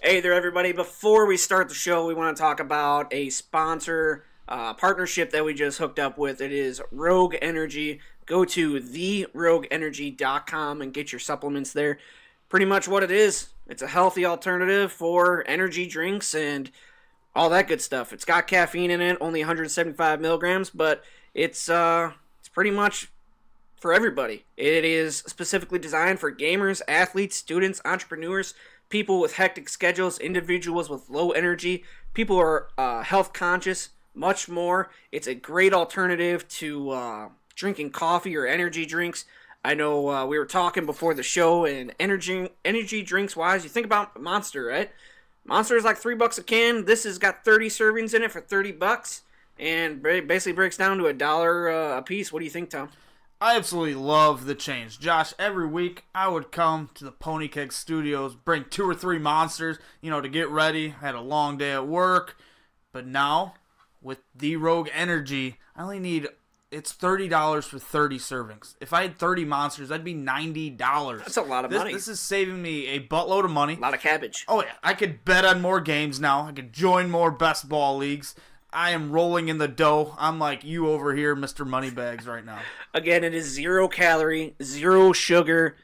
Hey there, everybody. Before we start the show, we want to talk about a sponsor partnership that we just hooked up with. It is Rogue Energy. Go to therogueenergy.com and get your supplements there. Pretty much what it is. It's a healthy alternative for energy drinks and all that good stuff. It's got caffeine in it, only 175 milligrams, but it's pretty much for everybody. It is specifically designed for gamers, athletes, students, entrepreneurs, people with hectic schedules, individuals with low energy, people who are health conscious, much more. It's a great alternative to drinking coffee or energy drinks. I know we were talking before the show, and energy drinks wise, you think about Monster, right? Monster is like $3 a can. This has got 30 servings in it for $30, and basically breaks down to $1 a piece. What do you think, Tom? I absolutely love the change. Josh, every week I would come to the Pony Keg Studios, bring 2 or 3 monsters, to get ready. I had a long day at work. But now, with the Rogue Energy, I only need, it's $30 for 30 servings. If I had 30 monsters, that'd be $90. That's a lot of money. This is saving me a buttload of money. A lot of cabbage. Oh, yeah. I could bet on more games now. I could join more best ball leagues. I am rolling in the dough. I'm like you over here, Mr. Moneybags, right now. Again, it is 0 calorie, 0 sugar,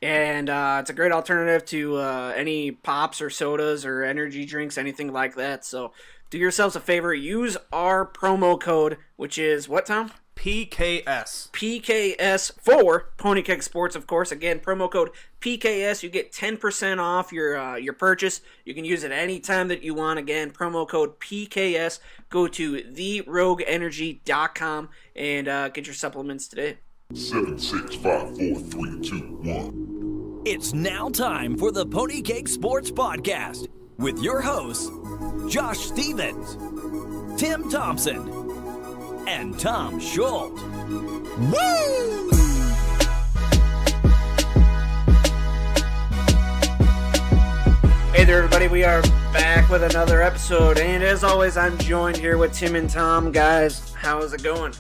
and it's a great alternative to any pops or sodas or energy drinks, anything like that. So do yourselves a favor. Use our promo code, which is what, Tom? PKS. PKS for Pony Keg Sports, of course. Again, promo code PKS. You get 10% off your purchase. You can use it any time that you want. Again, promo code PKS. Go to therogueenergy.com and get your supplements today. 7, 6, 5, 4, 3, 2, 1. It's now time for the Pony Keg Sports Podcast with your hosts, Josh Stevens, Tim Thompson, and Tom Schultz. Woo! Hey there, everybody. We are back with another episode, and as always, I'm joined here with Tim and Tom. Guys, how is it going?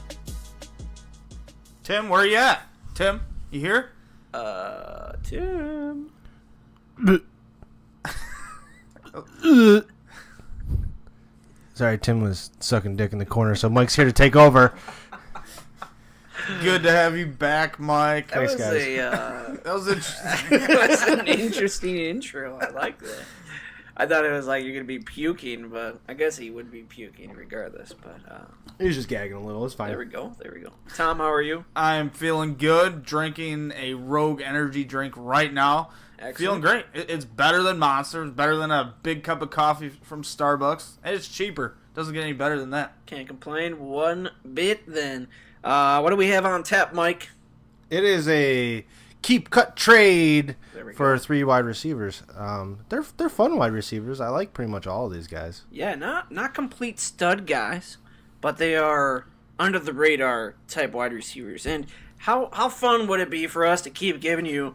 Tim, where you at? Tim, you here? Tim. Sorry, Tim was sucking dick in the corner, so Mike's here to take over. Good to have you back, Mike. That Thanks, was guys. That was interesting. that was an interesting intro. I like that. I thought it was like you're going to be puking, but I guess he would be puking regardless. But He was just gagging a little. It's fine. there we go. Tom, how are you? I am feeling good, drinking a Rogue Energy drink right now. Excellent. Feeling great. It's better than Monster. It's better than a big cup of coffee from Starbucks. And it's cheaper. Doesn't get any better than that. Can't complain one bit then. What do we have on tap, Mike? It is a keep cut trade There we for go. 3 wide receivers. They're fun wide receivers. I like pretty much all of these guys. Yeah, not complete stud guys, but they are under the radar type wide receivers. And how fun would it be for us to keep giving you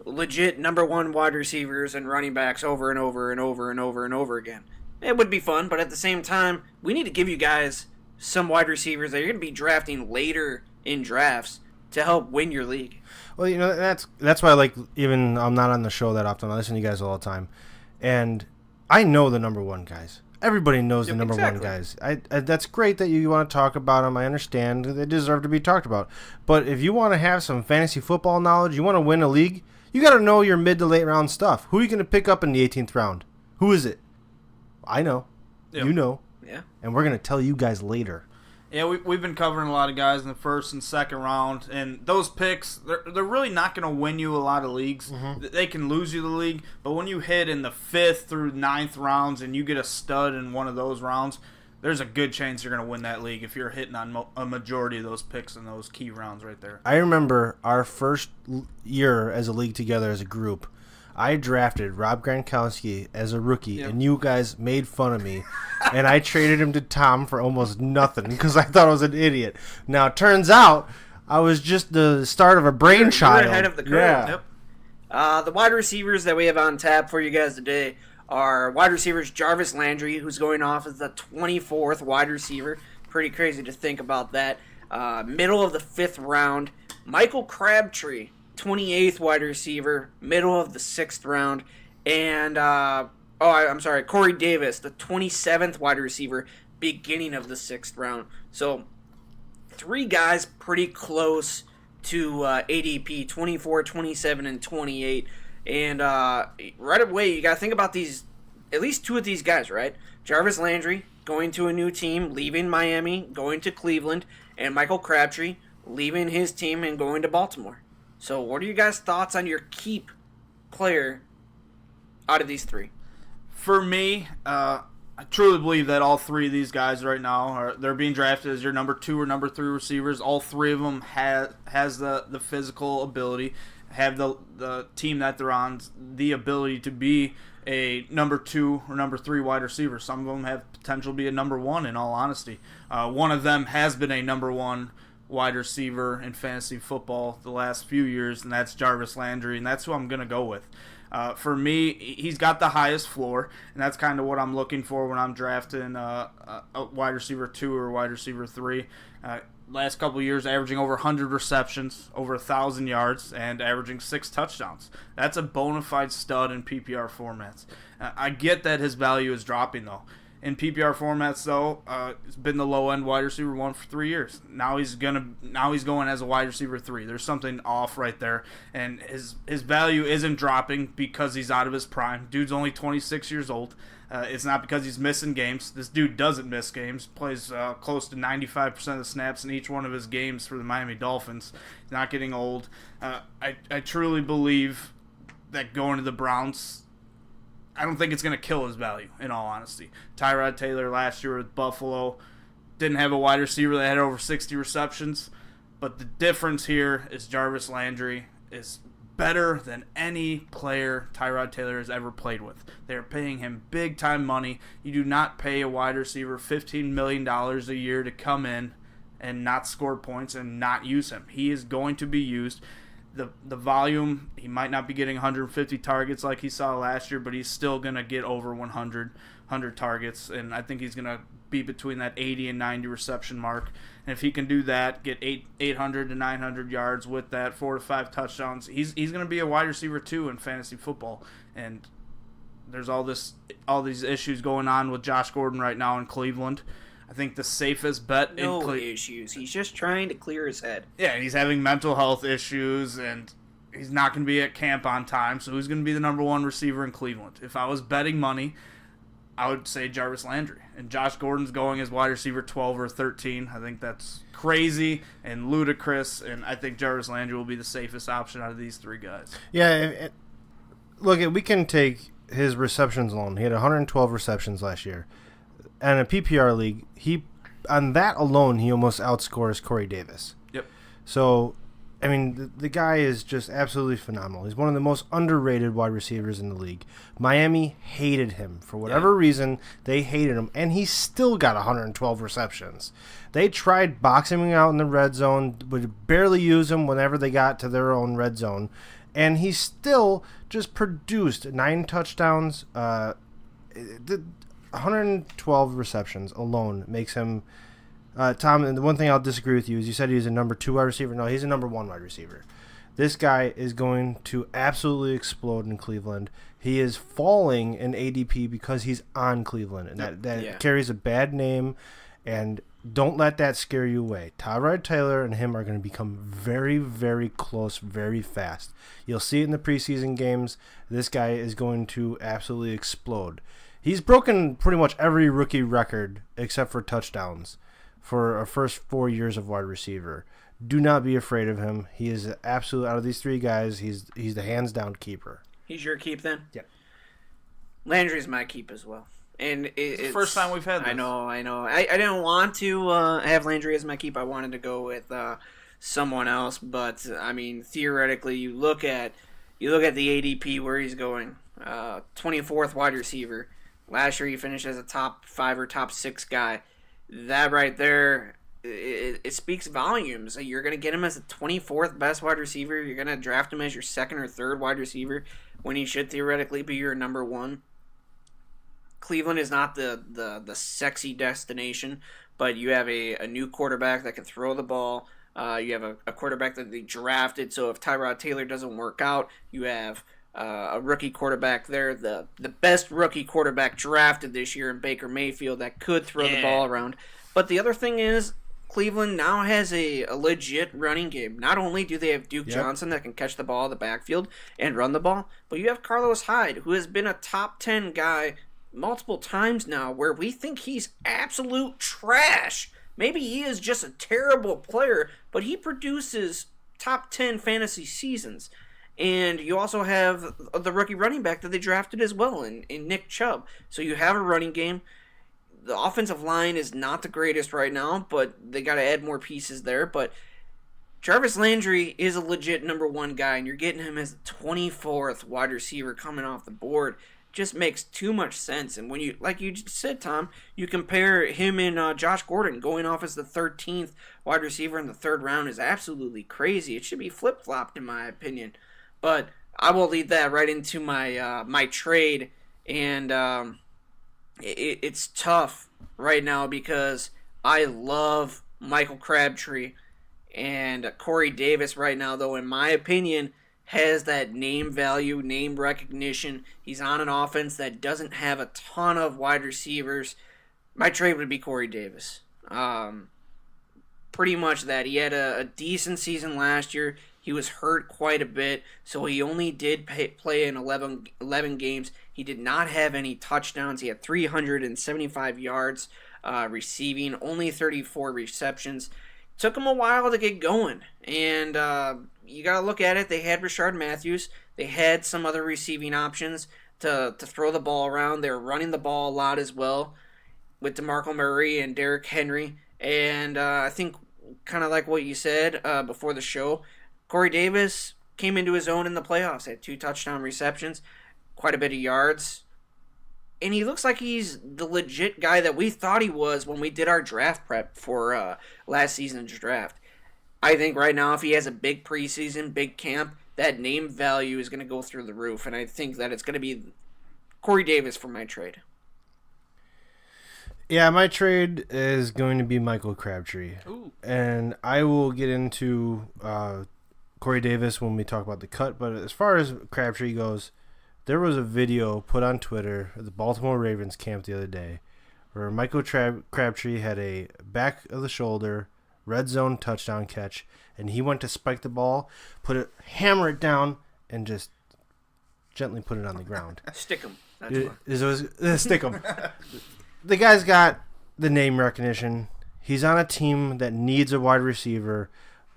legit number 1 wide receivers and running backs over and over and over and over and over again? It would be fun, but at the same time, we need to give you guys some wide receivers that you're going to be drafting later in drafts to help win your league. Well, that's why even I'm not on the show that often. I listen to you guys all the time, and I know the number 1 guys. Everybody knows the number 1 guys. I that's great that you want to talk about them. I understand they deserve to be talked about. But if you want to have some fantasy football knowledge, you want to win a league, you got to know your mid to late round stuff. Who are you going to pick up in the 18th round? Who is it? I know. Yep. You know. Yeah. And we're going to tell you guys later. Yeah, we've been covering a lot of guys in the first and second round, and those picks, they're really not going to win you a lot of leagues. Mm-hmm. They can lose you the league, but when you hit in the 5th through 9th rounds and you get a stud in one of those rounds, there's a good chance you're going to win that league if you're hitting on a majority of those picks in those key rounds right there. I remember our first year as a league together as a group. I drafted Rob Gronkowski as a rookie, and you guys made fun of me, and I traded him to Tom for almost nothing because I thought I was an idiot. Now, it turns out I was just the start of a brainchild. You're ahead of the curve. Yeah. Yep. The wide receivers that we have on tap for you guys today are wide receivers Jarvis Landry, who's going off as the 24th wide receiver. Pretty crazy to think about that. Middle of the 5th round, Michael Crabtree, 28th wide receiver, middle of the 6th round. And I'm sorry, Corey Davis, the 27th wide receiver, beginning of the 6th round. So 3 guys pretty close to ADP, 24, 27, and 28. And right away, you got to think about these, at least 2 of these guys, right? Jarvis Landry going to a new team, leaving Miami, going to Cleveland, and Michael Crabtree leaving his team and going to Baltimore. So what are you guys' thoughts on your keep player out of these 3? For me, I truly believe that all 3 of these guys right now they're being drafted as your number 2 or number 3 receivers. All 3 of them has the physical ability, have the team that they're on the ability to be a number 2 or number 3 wide receiver. Some of them have potential to be a number 1. In all honesty, one of them has been a number 1 wide receiver in fantasy football the last few years, and that's Jarvis Landry, and that's who I'm going to go with. For me, he's got the highest floor, and that's kind of what I'm looking for when I'm drafting a wide receiver 2 or wide receiver 3. Last couple of years, averaging over 100 receptions, over 1,000 yards, and averaging 6 touchdowns. That's a bona fide stud in PPR formats. I get that his value is dropping, though. In PPR formats, though, it's been the low-end wide receiver 1 for 3 years. Now he's going as a wide receiver 3. There's something off right there, and his value isn't dropping because he's out of his prime. Dude's only 26 years old. It's not because he's missing games. This dude doesn't miss games. Plays close to 95% of the snaps in each one of his games for the Miami Dolphins. He's not getting old. I truly believe that going to the Browns, I don't think it's going to kill his value, in all honesty. Tyrod Taylor last year with Buffalo didn't have a wide receiver that had over 60 receptions. But the difference here is Jarvis Landry is better than any player Tyrod Taylor has ever played with. They're paying him big-time money. You do not pay a wide receiver $15 million a year to come in and not score points and not use him. He is going to be used. The volume, he might not be getting 150 targets like he saw last year, but he's still going to get over 100 targets, and I think he's going to be between that 80 and 90 reception mark. And if he can do that, get 800 to 900 yards with that, 4 to 5 touchdowns, he's going to be a wide receiver too in fantasy football. And there's all these issues going on with Josh Gordon right now in Cleveland. I think the safest bet no issues. He's just trying to clear his head. Yeah, he's having mental health issues, and he's not going to be at camp on time, so who's going to be the number 1 receiver in Cleveland? If I was betting money, I would say Jarvis Landry. And Josh Gordon's going as wide receiver 12 or 13. I think that's crazy and ludicrous, and I think Jarvis Landry will be the safest option out of these 3 guys. Yeah, look, we can take his receptions alone. He had 112 receptions last year. And in a PPR league, on that alone, he almost outscores Corey Davis. Yep. So, I mean, the guy is just absolutely phenomenal. He's one of the most underrated wide receivers in the league. Miami hated him. For whatever reason, they hated him. And he still got 112 receptions. They tried boxing him out in the red zone, would barely use him whenever they got to their own red zone. And he still just produced 9 touchdowns. 112 receptions alone makes him Tom, and the one thing I'll disagree with you is you said he's a number 2 wide receiver. No, he's a number 1 wide receiver. This guy is going to absolutely explode in Cleveland. He is falling in ADP because he's on Cleveland, and that carries a bad name, and don't let that scare you away. Tyrod Taylor and him are going to become very, very close very fast. You'll see it in the preseason games. This guy is going to absolutely explode. He's broken pretty much every rookie record except for touchdowns for a first 4 years of wide receiver. Do not be afraid of him. He is absolute out of these 3 guys. He's the hands down keeper. He's your keep then? Yep. Landry's my keep as well. And it's the first time we've had this. I know. I didn't want to have Landry as my keep. I wanted to go with someone else, but I mean theoretically, you look at the ADP where he's going. 24th wide receiver. Last year he finished as a top 5 or top 6 guy. That right there, it speaks volumes. You're going to get him as the 24th best wide receiver. You're going to draft him as your 2nd or 3rd wide receiver when he should theoretically be your number 1. Cleveland is not the sexy destination, but you have a new quarterback that can throw the ball. You have a quarterback that they drafted, so if Tyrod Taylor doesn't work out, you have a rookie quarterback there, the best rookie quarterback drafted this year in Baker Mayfield that could throw the ball around. But the other thing is, Cleveland now has a legit running game. Not only do they have Duke Johnson that can catch the ball in the backfield and run the ball, but you have Carlos Hyde, who has been a top 10 guy multiple times now, where we think he's absolute trash. Maybe he is just a terrible player, but he produces top 10 fantasy seasons. And you also have the rookie running back that they drafted as well in Nick Chubb. So you have a running game. The offensive line is not the greatest right now, but they got to add more pieces there. But Jarvis Landry is a legit number one guy, and you're getting him as the 24th wide receiver coming off the board. Just makes too much sense. And when you, like you just said, Tom, you compare him and Josh Gordon going off as the 13th wide receiver in the third round is absolutely crazy. It should be flip-flopped in my opinion. But I will lead that right into my my trade, and it's tough right now because I love Michael Crabtree, and Corey Davis right now, though, in my opinion, has that name value, name recognition. He's on an offense that doesn't have a ton of wide receivers. My trade would be Corey Davis. Pretty much that. He had a decent season last year. He was hurt quite a bit, so he only did play in 11 games. He did not have any touchdowns. He had 375 yards receiving, only 34 receptions. Took him a while to get going, and you got to look at it. They had Rashard Matthews. They had some other receiving options to throw the ball around. They were running the ball a lot as well with DeMarco Murray and Derrick Henry. And I think kind of like what you said before the show, Corey Davis came into his own in the playoffs. Had 2 touchdown receptions, quite a bit of yards. And he looks like he's the legit guy that we thought he was when we did our draft prep for last season's draft. I think right now if he has a big preseason, big camp, that name value is going to go through the roof. And I think that it's going to be Corey Davis for my trade. Yeah, my trade is going to be Michael Crabtree. Ooh. And I will get into Corey Davis when we talk about the cut. But as far as Crabtree goes, there was a video put on Twitter at the Baltimore Ravens camp the other day where Michael Crabtree had a back of the shoulder red zone touchdown catch, and he went to spike the ball, hammer it down, and just gently put it on the ground. Stick him. Stick him. The guy's got the name recognition. He's on a team that needs a wide receiver.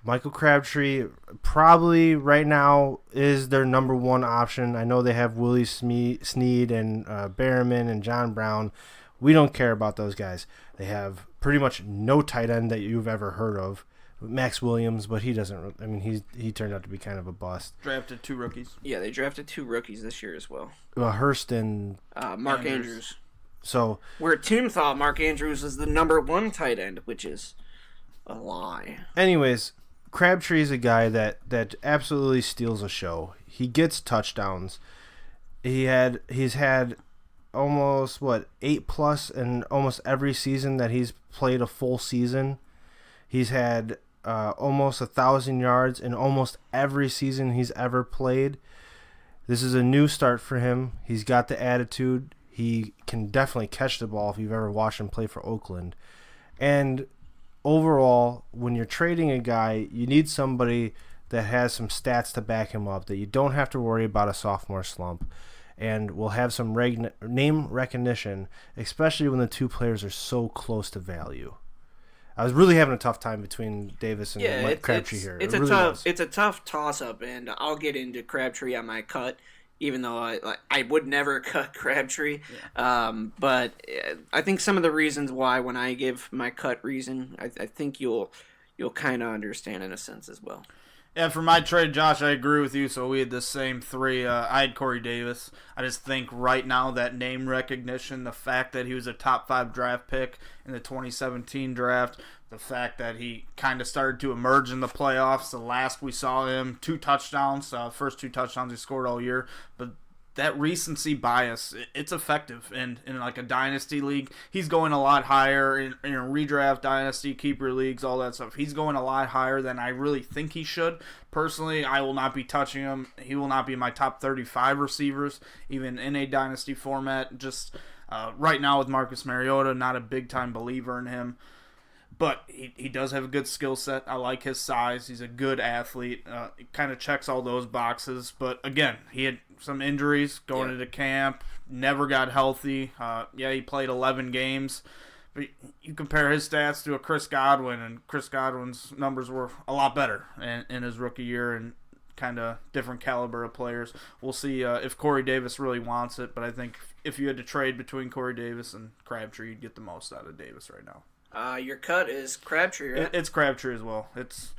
Michael Crabtree probably right now is their number one option. I know they have Willie Snead and Berriman and John Brown. We don't care about those guys. They have pretty much no tight end that you've ever heard of. Max Williams, but he doesn't. I mean, he turned out to be kind of a bust. Drafted 2 rookies. Yeah, they drafted 2 rookies this year as well. Hurst and Mark Andrews. So where Tim thought Mark Andrews was the number 1 tight end, which is a lie. Anyways, Crabtree is a guy that absolutely steals a show. He gets touchdowns. He's had almost 8+ in almost every season that he's played a full season. He's had almost 1,000 yards in almost every season he's ever played. This is a new start for him. He's got the attitude. He can definitely catch the ball if you've ever watched him play for Oakland. And overall, when you're trading a guy, you need somebody that has some stats to back him up, that you don't have to worry about a sophomore slump, and will have some name recognition, especially when the 2 players are so close to value. I was really having a tough time between Davis and Crabtree here. It's a tough toss-up, and I'll get into Crabtree on my cut, even though I would never cut Crabtree. Yeah. But I think some of the reasons why, when I give my cut reason, I think you'll kind of understand in a sense as well. Yeah, for my trade, Josh, I agree with you. So we had the same 3. I had Corey Davis. I just think right now that name recognition, the fact that he was a top 5 draft pick in the 2017 draft, the fact that he kind of started to emerge in the playoffs. The last we saw him, 2 touchdowns, first 2 touchdowns he scored all year. But that recency bias, it's effective in like a dynasty league. He's going a lot higher in redraft, dynasty, keeper leagues, all that stuff. He's going a lot higher than I really think he should. Personally, I will not be touching him. He will not be my top 35 receivers, even in a dynasty format. Just right now with Marcus Mariota, not a big-time believer in him. But he does have a good skill set. I like his size. He's a good athlete. He kind of checks all those boxes. But, again, he had some injuries going into camp. Never got healthy. He played 11 games. But you compare his stats to a Chris Godwin, and Chris Godwin's numbers were a lot better in his rookie year and kind of different caliber of players. We'll see if Corey Davis really wants it. But I think if you had to trade between Corey Davis and Crabtree, you'd get the most out of Davis right now. Your cut is Crabtree, right? It's Crabtree as well. It's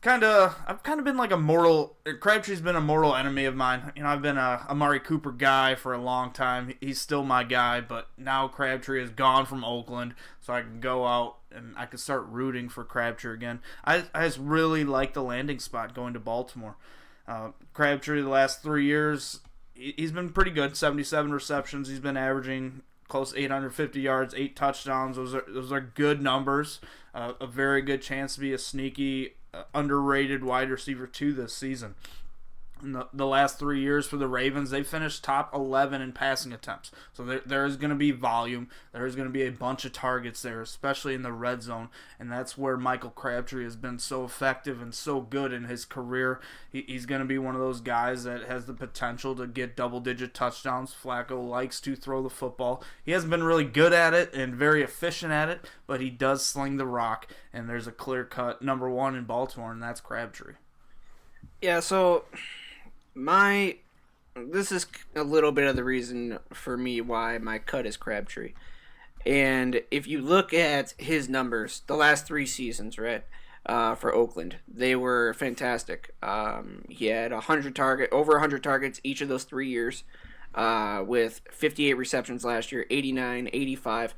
kind of I've kind of been like a mortal. Crabtree's been a mortal enemy of mine. You know, I've been a Amari Cooper guy for a long time. He's still my guy, but now Crabtree is gone from Oakland, so I can go out and I can start rooting for Crabtree again. I just really like the landing spot going to Baltimore. Crabtree the last 3 years, he's been pretty good. 77 receptions. He's been averaging close to 850 yards, 8 touchdowns. Those are good numbers. A very good chance to be a sneaky, underrated wide receiver 2 this season. In the last 3 years for the Ravens, they finished top 11 in passing attempts. So there is going to be volume. There is going to be a bunch of targets there, especially in the red zone. And that's where Michael Crabtree has been so effective and so good in his career. He's going to be one of those guys that has the potential to get double-digit touchdowns. Flacco likes to throw the football. He hasn't been really good at it and very efficient at it, but he does sling the rock. And there's a clear-cut number 1 in Baltimore, and that's Crabtree. Yeah, so this is a little bit of the reason for me why my cut is Crabtree. And if you look at his numbers, the last 3 seasons, right, for Oakland, they were fantastic. He had over 100 targets each of those 3 years, with 58 receptions last year, 89, 85,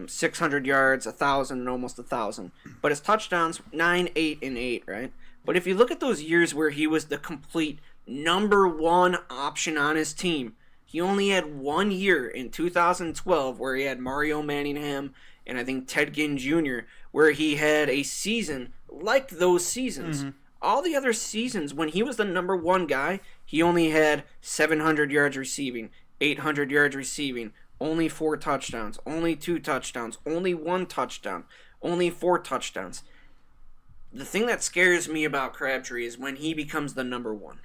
600 yards, 1,000, and almost 1,000. But his touchdowns, 9, 8, and 8, right? But if you look at those years where he was the complete number 1 option on his team, he only had 1 year in 2012 where he had Mario Manningham and I think Ted Ginn Jr., where he had a season like those seasons. Mm-hmm. All the other seasons, when he was the number 1 guy, he only had 700 yards receiving, 800 yards receiving, only 4 touchdowns, only 2 touchdowns, only 1 touchdown, only 4 touchdowns. The thing that scares me about Crabtree is when he becomes the number 1.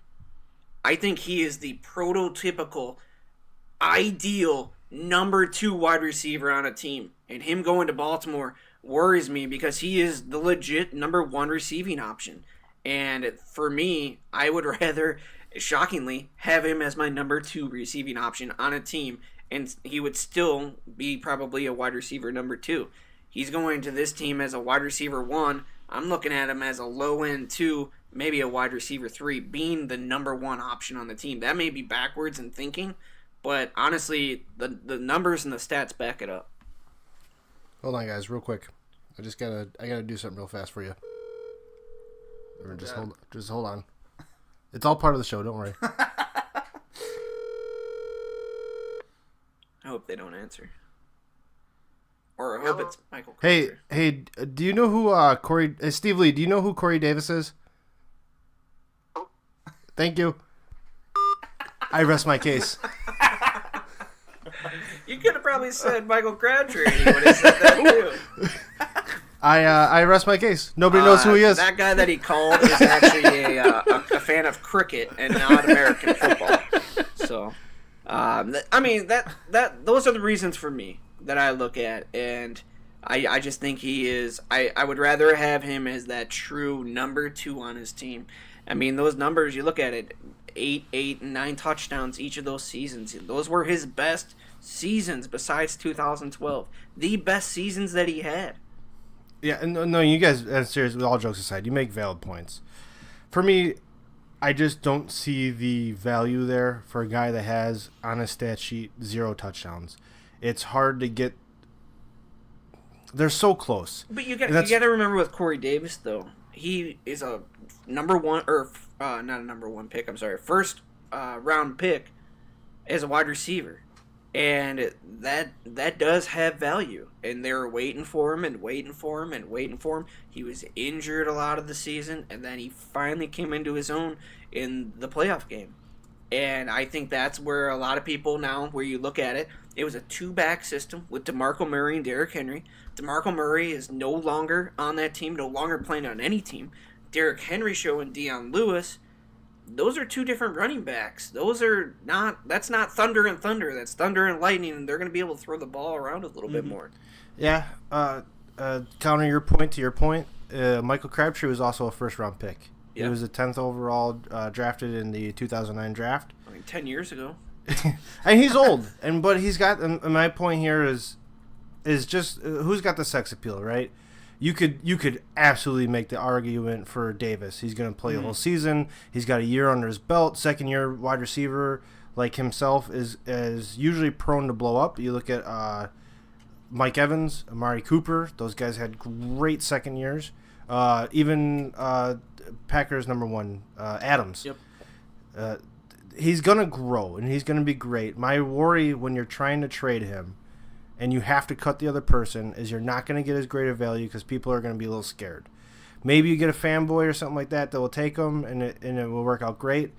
I think he is the prototypical, ideal number 2 wide receiver on a team. And him going to Baltimore worries me because he is the legit number 1 receiving option. And for me, I would rather, shockingly, have him as my number 2 receiving option on a team. And he would still be probably a wide receiver number 2. He's going to this team as a wide receiver 1. I'm looking at him as a low-end 2, maybe a wide receiver 3, being the number 1 option on the team. That may be backwards in thinking, but honestly, the numbers and the stats back it up. Hold on, guys, real quick. I gotta do something real fast for you. Or just hold on. It's all part of the show. Don't worry. I hope they don't answer. Or I hope it's Michael Crabtree. Hey, do you know who Corey? Steve Lee, do you know who Corey Davis is? Thank you. I rest my case. You could have probably said Michael Crabtree, and he would have said that too. I rest my case. Nobody knows who he is. That guy that he called is actually a fan of cricket and not American football. So, I mean those are the reasons for me that I look at, and I just think he is. I would rather have him as that true number 2 on his team. I mean, those numbers, you look at it, 8, and 9 touchdowns each of those seasons. Those were his best seasons besides 2012. The best seasons that he had. Yeah, no, you guys, seriously, with all jokes aside, you make valid points. For me, I just don't see the value there for a guy that has, on his stat sheet, 0 touchdowns. It's hard to get. They're so close. But you got to remember with Corey Davis, though, he is a number 1, or not a number 1 pick, I'm sorry, first round pick as a wide receiver. And that does have value. And they were waiting for him and waiting for him and waiting for him. He was injured a lot of the season, and then he finally came into his own in the playoff game. And I think that's where a lot of people now, where you look at it, it was a two-back system with DeMarco Murray and Derrick Henry. DeMarco Murray is no longer on that team, no longer playing on any team. Derrick Henry showing Dion Lewis. Those are two different running backs. That's not thunder and thunder. That's thunder and lightning, and they're going to be able to throw the ball around a little bit more. Yeah. Counter your point to your point, Michael Crabtree was also a first-round pick. Yep. He was the 10th overall drafted in the 2009 draft. 10 years ago. And he's old, but he's got. And my point here is just who's got the sex appeal, right? You could absolutely make the argument for Davis. He's going to play the whole season. He's got a year under his belt. Second year wide receiver like himself is usually prone to blow up. You look at Mike Evans, Amari Cooper. Those guys had great second years. Even Packers number one, Adams. Yep. He's going to grow, and he's going to be great. My worry when you're trying to trade him and you have to cut the other person is you're not going to get as great a value because people are going to be a little scared. Maybe you get a fanboy or something like that will take him, and it will work out great.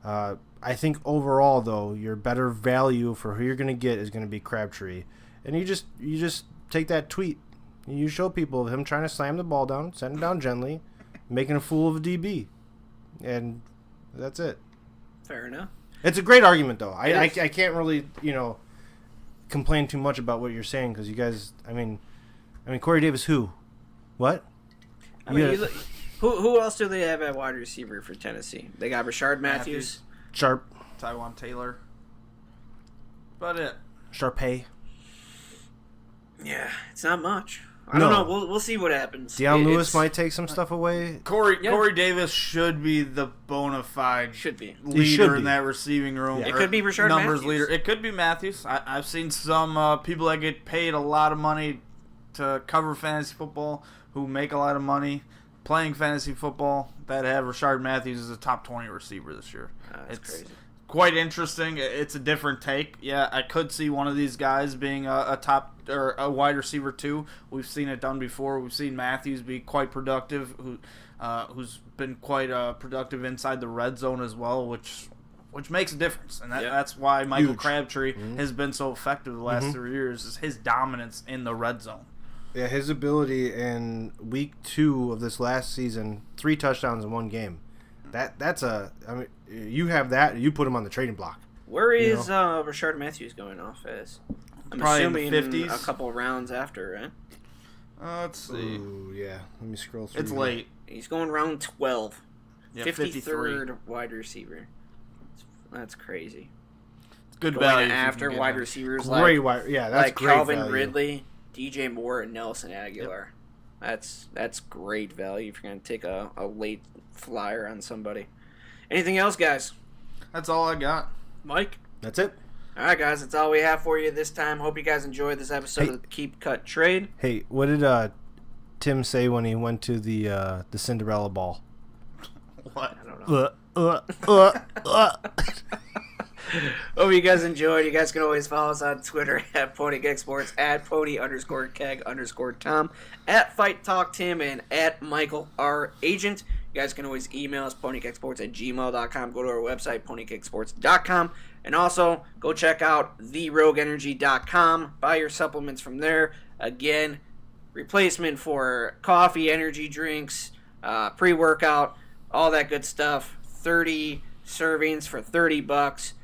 I think overall, though, your better value for who you're going to get is going to be Crabtree. And you just take that tweet. You show people him trying to slam the ball down, send him down gently, making a fool of a DB. And that's it. Fair enough. It's a great argument, though. I can't really, complain too much about what you're saying because you guys, I mean, Corey Davis, who? What? Who else do they have at wide receiver for Tennessee? They got Rashard Matthews. Sharp. Tywan Taylor. About it. Sharpay. Yeah, it's not much. I don't know. We'll see what happens. Deion Lewis might take some stuff away. Corey Davis should be the bona fide leader in that receiving room. Yeah. It could be Rashard Matthews. Leader. It could be Matthews. I've seen some people that get paid a lot of money to cover fantasy football who make a lot of money playing fantasy football that have Rashard Matthews as a top 20 receiver this year. That's crazy. Quite interesting. It's a different take. Yeah, I could see one of these guys being a top or a wide receiver too. We've seen it done before. We've seen Matthews be quite productive, who's been quite productive inside the red zone as well, which makes a difference. And that's why Michael Crabtree has been so effective the last 3 years, is his dominance in the red zone. Yeah, his ability in week 2 of this last season, 3 touchdowns in one game. You have that, you put him on the trading block. Where is Rashard Matthews going off as? I'm probably assuming in the 50s. A couple of rounds after, right? Let's see. Ooh, yeah. Let me scroll through. It's late. He's going round 12. Yeah, 53rd wide receiver. That's crazy. It's good going value after wide receivers great like, that's great Calvin value. Ridley, DJ Moore, and Nelson Aguilar. Yep. That's great value if you're going to take a late flyer on somebody. Anything else, guys? That's all I got. Mike? That's it. All right, guys. That's all we have for you this time. Hope you guys enjoyed this episode of the Keep Cut Trade. Hey, what did Tim say when he went to the Cinderella ball? What? I don't know. Hope you guys enjoyed. You guys can always follow us on Twitter at PonyKegSports, at Pony_Keg_Tom, at Fight Talk Tim, and at Michael R. Agent. You guys can always email us, ponykegsports@gmail.com. Go to our website, ponykegsports.com. And also, go check out therogueenergy.com. Buy your supplements from there. Again, replacement for coffee, energy drinks, pre-workout, all that good stuff. 30 servings for $30.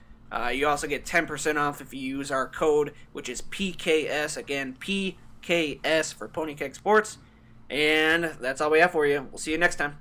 You also get 10% off if you use our code, which is PKS. Again, PKS for Pony Keg Sports. And that's all we have for you. We'll see you next time.